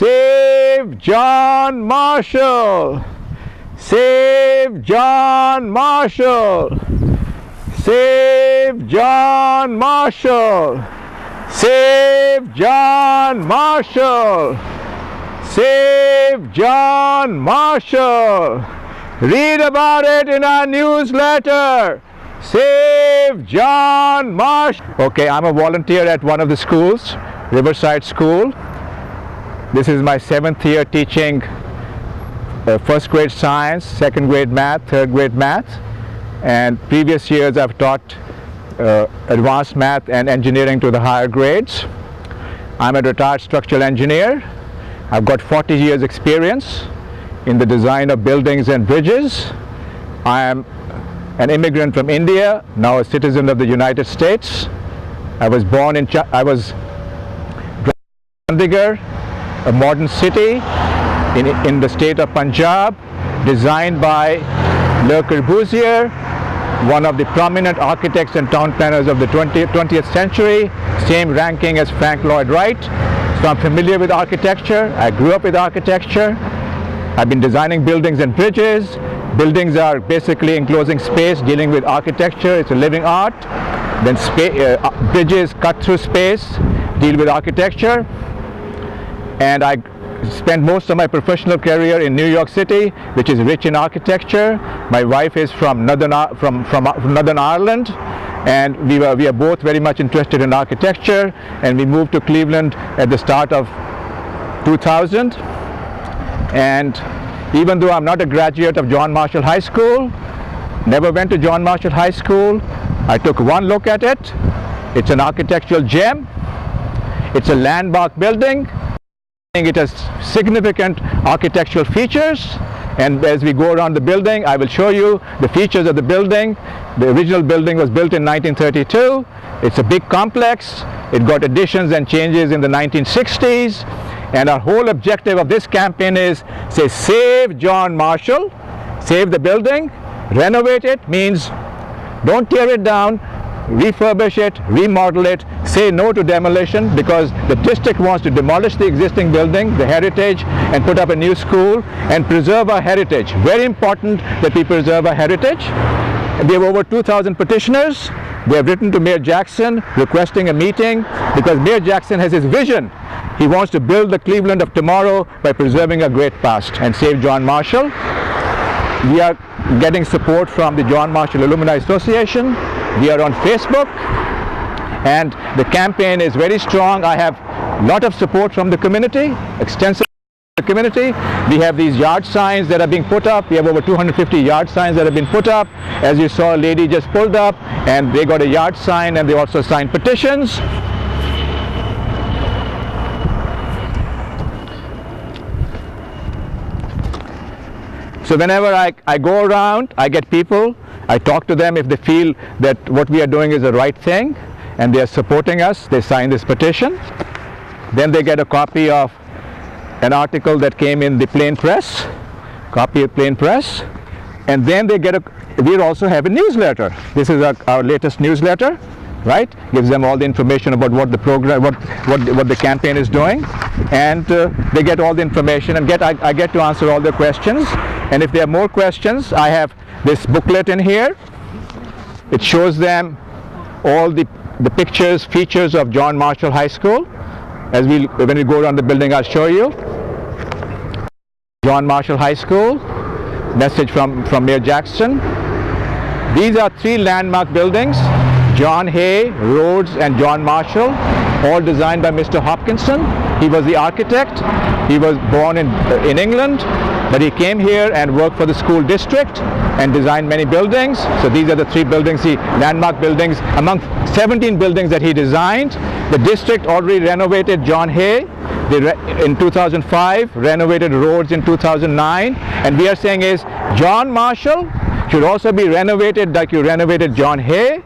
Save John Marshall! Save John Marshall! Save John Marshall! Save John Marshall! Save John Marshall! Read about it in our newsletter. Save John Marshall! Okay, I'm a volunteer at one of the schools, Riverside School. This is my 7th year teaching first grade science, second grade math, third grade math, and previous years I've taught advanced math and engineering to the higher grades. I'm a retired structural engineer. I've got 40 years experience in the design of buildings and bridges. I am an immigrant from India, now a citizen of the United States. I was born in Chandigarh, a modern city in the state of Punjab, designed by Le Corbusier, one of the prominent architects and town planners of the 20th century, same ranking as Frank Lloyd Wright. So I'm familiar with architecture. I grew up with architecture. I've been designing buildings and bridges. Buildings are basically enclosing space, dealing with architecture. It's a living art. Then bridges cut through space, deal with architecture. And I spent most of my professional career in New York City, which is rich in architecture. My wife is from Northern Ireland, and we are both very much interested in architecture, and we moved to Cleveland at the start of 2000. And even though I'm not a graduate of John Marshall High School, never went to John Marshall High School, I took one look at it. It's an architectural gem. It's a landmark building. It has significant architectural features, and as we go around the building, I will show you the features of the building. The original building was built in 1932. It's a big complex. It got additions and changes in the 1960s, and our whole objective of this campaign is, say, save John Marshall, save the building. Renovate it means don't tear it down, refurbish it, remodel it, say no to demolition, because the district wants to demolish the existing building, the heritage, and put up a new school and preserve our heritage. Very important that we preserve our heritage. And we have over 2,000 petitioners. They have written to Mayor Jackson requesting a meeting because Mayor Jackson has his vision. He wants to build the Cleveland of tomorrow by preserving a great past and save John Marshall. We are getting support from the John Marshall Alumni Association. We are on Facebook, and the campaign is very strong. I have a lot of support from the community, extensive community. We have these yard signs that are being put up. We have over 250 yard signs that have been put up. As you saw, a lady just pulled up, and they got a yard sign, and they also signed petitions. So whenever I go around, I get people, I talk to them. If they feel that what we are doing is the right thing and they are supporting us, they sign this petition. Then they get a copy of an article that came in the Plain Press, copy of Plain Press, and then they get we also have a newsletter. This is our latest newsletter, right? Gives them all the information about what the program, what the campaign is doing, and they get all the information, and I get to answer all their questions. And if there are more questions, I have this booklet in here. It shows them all the pictures, features of John Marshall High School. When we go around the building, I'll show you. John Marshall High School, message from Mayor Jackson. These are 3 landmark buildings, John Hay, Rhodes, and John Marshall, all designed by Mr. Hopkinson. He was the architect. He was born in England, but he came here and worked for the school district and designed many buildings. So these are the 3 buildings, landmark buildings, among 17 buildings that he designed. The district already renovated John Hay in 2005, renovated Rhodes in 2009, and we are saying is John Marshall should also be renovated like you renovated John Hay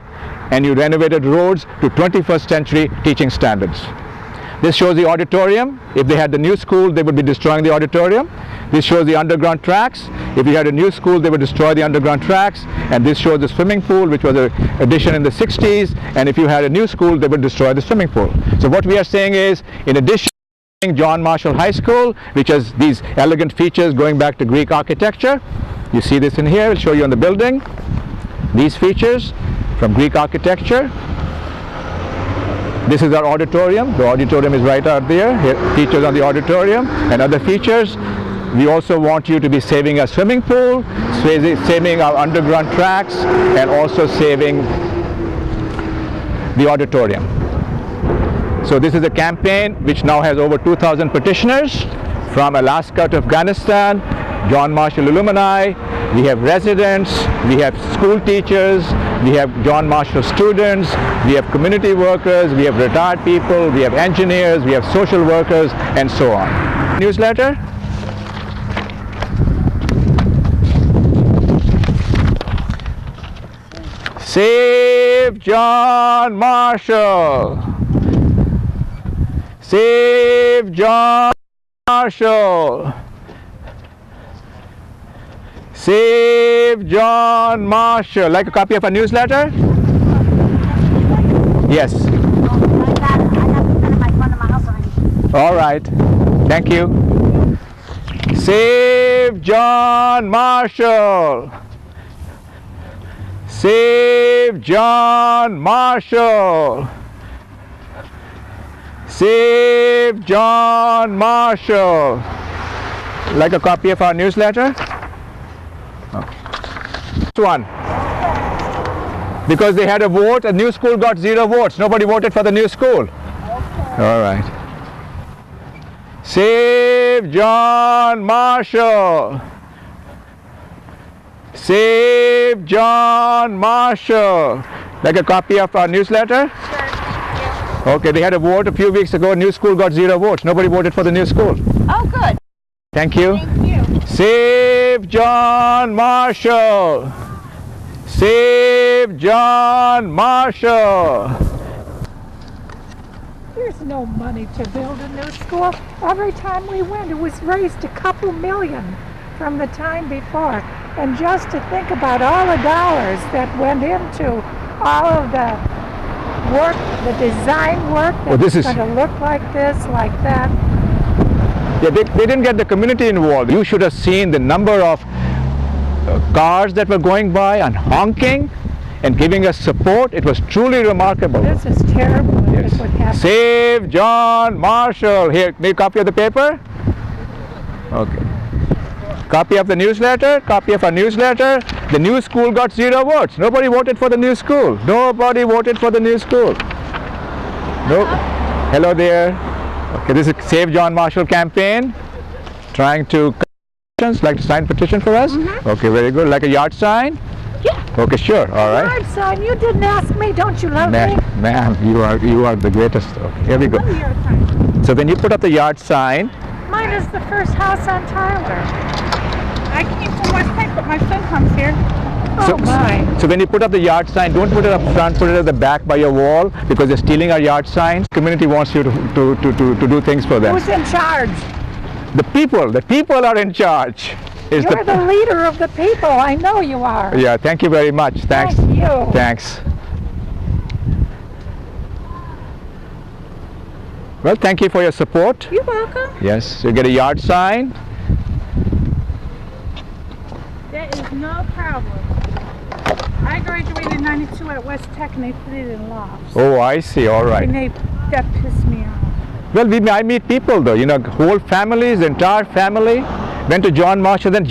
and you renovated Rhodes to 21st century teaching standards. This shows the auditorium. If they had the new school, they would be destroying the auditorium. This shows the underground tracks. If you had a new school, they would destroy the underground tracks. And this shows the swimming pool, which was an addition in the 60s. And if you had a new school, they would destroy the swimming pool. So what we are saying is, in addition John Marshall High School, which has these elegant features going back to Greek architecture. You see this in here. I'll show you on the building. These features from Greek architecture. This is our auditorium. The auditorium is right out there. Here, features on the auditorium and other features. We also want you to be saving our swimming pool, saving our underground tracks, and also saving the auditorium. So this is a campaign which now has over 2,000 petitioners from Alaska to Afghanistan, John Marshall alumni. We have residents, we have school teachers, we have John Marshall students, we have community workers, we have retired people, we have engineers, we have social workers, and so on. Newsletter. Save John Marshall. Save John Marshall. Save John Marshall. Like a copy of a newsletter? Yes. All right. Thank you. Save John Marshall. Save John Marshall. Save John Marshall. Like a copy of our newsletter? Okay. Next one. Because they had a vote, a new school got 0 votes. Nobody voted for the new school. Okay. All right. Save John Marshall. Save John Marshall. Like a copy of our newsletter? Sure. Okay, they had a vote a few weeks ago. New school got 0 votes. Nobody voted for the new school. Oh, good. Thank you. Thank you. Save John Marshall. Save John Marshall. There's no money to build a new school. Every time we went, it was raised a couple million from the time before. And just to think about all the dollars that went into all of the work, the design work that's going to look like this, like that. Yeah, they didn't get the community involved. You should have seen the number of cars that were going by and honking and giving us support. It was truly remarkable. This is terrible. Yes. This would happen. Save John Marshall. Here, need a copy of the paper? Okay. Copy of the newsletter, copy of our newsletter. The new school got 0 votes. Nobody voted for the new school. Nobody voted for the new school. Nope. Hello there. Okay, this is Save John Marshall campaign. Trying to like to sign petition for us? Mm-hmm. Okay, very good. Like a yard sign? Yeah. Okay, sure. All right. Yard sign. You didn't ask me. Don't you love me? Ma'am, you are the greatest. Okay, here we go. Yard sign. So when you put up the yard sign. Mine is the first house on Tyler. I came from West Point, but my son comes here. Oh my. So when you put up the yard sign, don't put it up front, put it at the back by your wall, because they're stealing our yard signs. Community wants you to do things for them. Who's in charge? The people are in charge. You're the leader of the people. I know you are. Yeah, thank you very much. Thanks. Thank you. Thanks. Well, thank you for your support. You're welcome. Yes, you get a yard sign. That is no problem. I graduated in '92 at West Tech, and they put it in lofts. Oh, I see. All right. And that pissed me off. Well, I meet people though. You know, whole families, entire family went to John Marshall. Then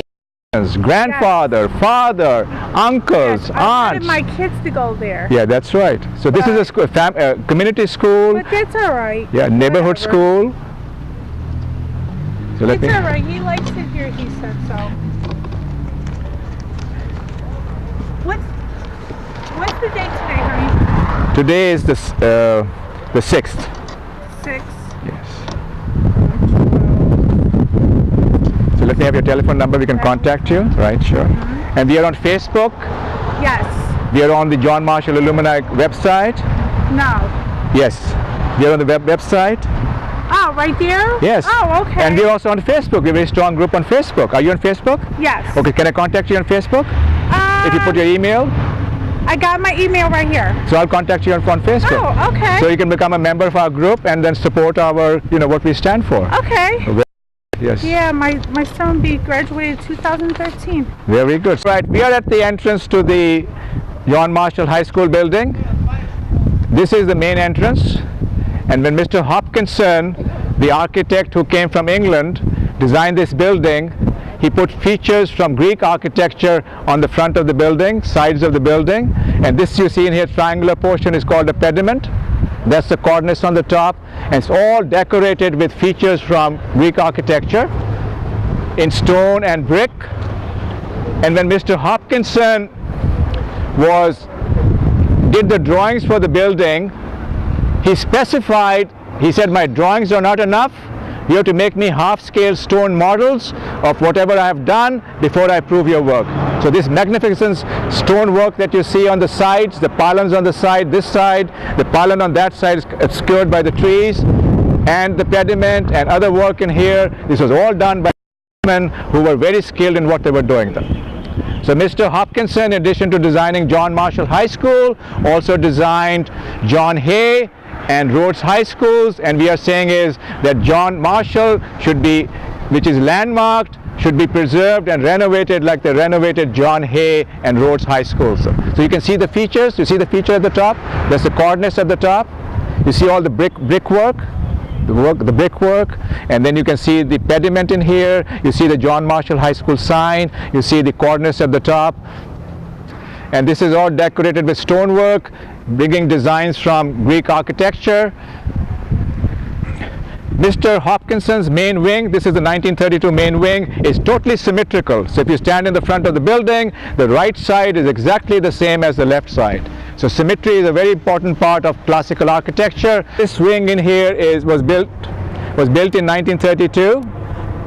grandfather, father, uncles, yes, aunts. I wanted my kids to go there. Yeah, that's right. So this is a school, community school. But that's all right. Yeah, neighborhood school. So it's all right. He likes it here. He said so. What's the date today, honey? Today is the 6th. 6. Yes. So let me have your telephone number. We can contact you. Right, sure. Mm-hmm. And we are on Facebook. Yes. We are on the John Marshall Alumni website. No. Yes. We are on the website. Oh, right there? Yes. Oh, okay. And we are also on Facebook. We have a very strong group on Facebook. Are you on Facebook? Yes. Okay, can I contact you on Facebook? If you put your email? I got my email right here. So I'll contact you on Facebook. Oh, okay. So you can become a member of our group and then support our, what we stand for. Okay. Yes. Yeah, my son graduated 2013. Very good. Right, we are at the entrance to the John Marshall High School building. This is the main entrance. And when Mr. Hopkinson, the architect who came from England, designed this building, he put features from Greek architecture on the front of the building, sides of the building. And this you see in here, triangular portion, is called a pediment. That's the cornice on the top. And it's all decorated with features from Greek architecture in stone and brick. And when Mr. Hopkinson did the drawings for the building, he specified, he said, my drawings are not enough. You have to make me half-scale stone models of whatever I have done before I approve your work. So this magnificent stone work that you see on the sides, the pylons on the side, this side, the pylon on that side is obscured by the trees, and the pediment and other work in here, this was all done by men who were very skilled in what they were doing. So Mr. Hopkinson, in addition to designing John Marshall High School, also designed John Hay and Rhodes High Schools, and we are saying is that John Marshall should be, which is landmarked, should be preserved and renovated like the renovated John Hay and Rhodes High Schools. So you can see the features. You see the feature at the top. There's the cornice at the top. You see all the brickwork, the brickwork, and then you can see the pediment in here. You see the John Marshall High School sign. You see the cornice at the top. And this is all decorated with stonework, bringing designs from Greek architecture. Mr. Hopkinson's main wing, this is the 1932 main wing, is totally symmetrical. So if you stand in the front of the building, the right side is exactly the same as the left side. So symmetry is a very important part of classical architecture. This wing in here was built in 1932.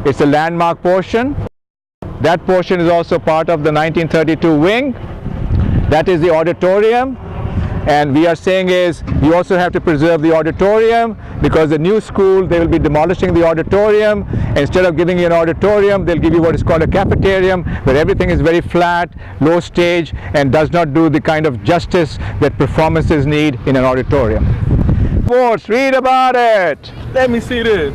It's a landmark portion. That portion is also part of the 1932 wing. That is the auditorium. And we are saying is you also have to preserve the auditorium, because the new school, they will be demolishing the auditorium. Instead of giving you an auditorium, they'll give you what is called a cafeterium, where everything is very flat, low stage, and does not do the kind of justice that performances need in an auditorium. Votes, read about it. Let me see this.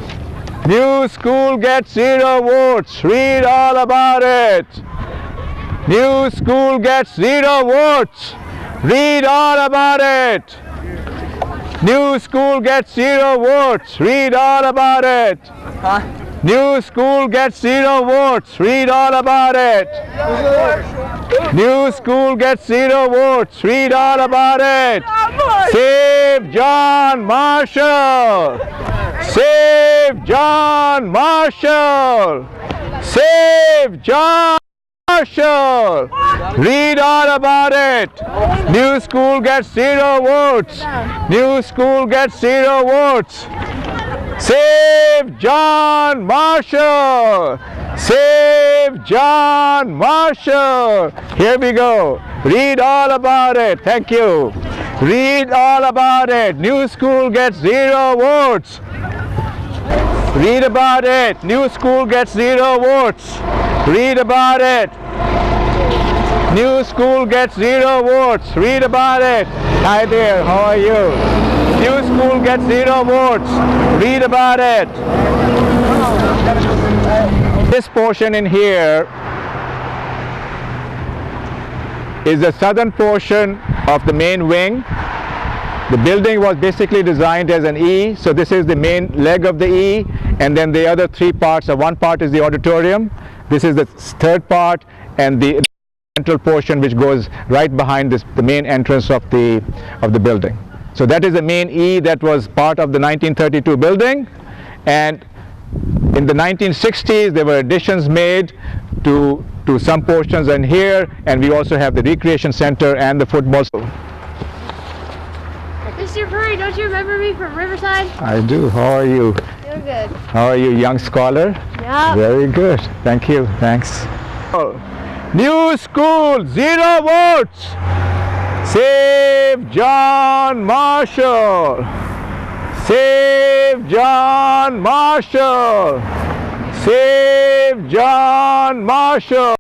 New school gets 0 votes. Read all about it. New school gets 0 votes. Read all about it. New school gets 0 votes. Read all about it. New school gets 0 votes. Read all about it. New school gets 0 votes. Read all about it. Save John Marshall. Save John Marshall. Save John Marshall. Read all about it. New school gets 0 votes. New school gets 0 votes. Save John Marshall. Save John Marshall. Here we go. Read all about it. Thank you. Read all about it. New school gets 0 votes. Read about it. New school gets 0 votes. Read about it. New school gets 0 votes. Read about it. Hi there, how are you? New school gets 0 votes. Read about it. This portion in here is the southern portion of the main wing. The building was basically designed as an E, so this is the main leg of the E, and then the other 3 parts. One part is the auditorium. This is the third part, and the central portion which goes right behind the main entrance of the building. So that is the main E that was part of the 1932 building, and in the 1960s there were additions made to some portions in here, and we also have the recreation center and the football. Mr. Curry, don't you remember me from Riverside? I do. How are you? Doing good. How are you, young scholar? Yeah. Very good. Thank you. Thanks. New school, 0 votes. Save John Marshall. Save John Marshall. Save John Marshall.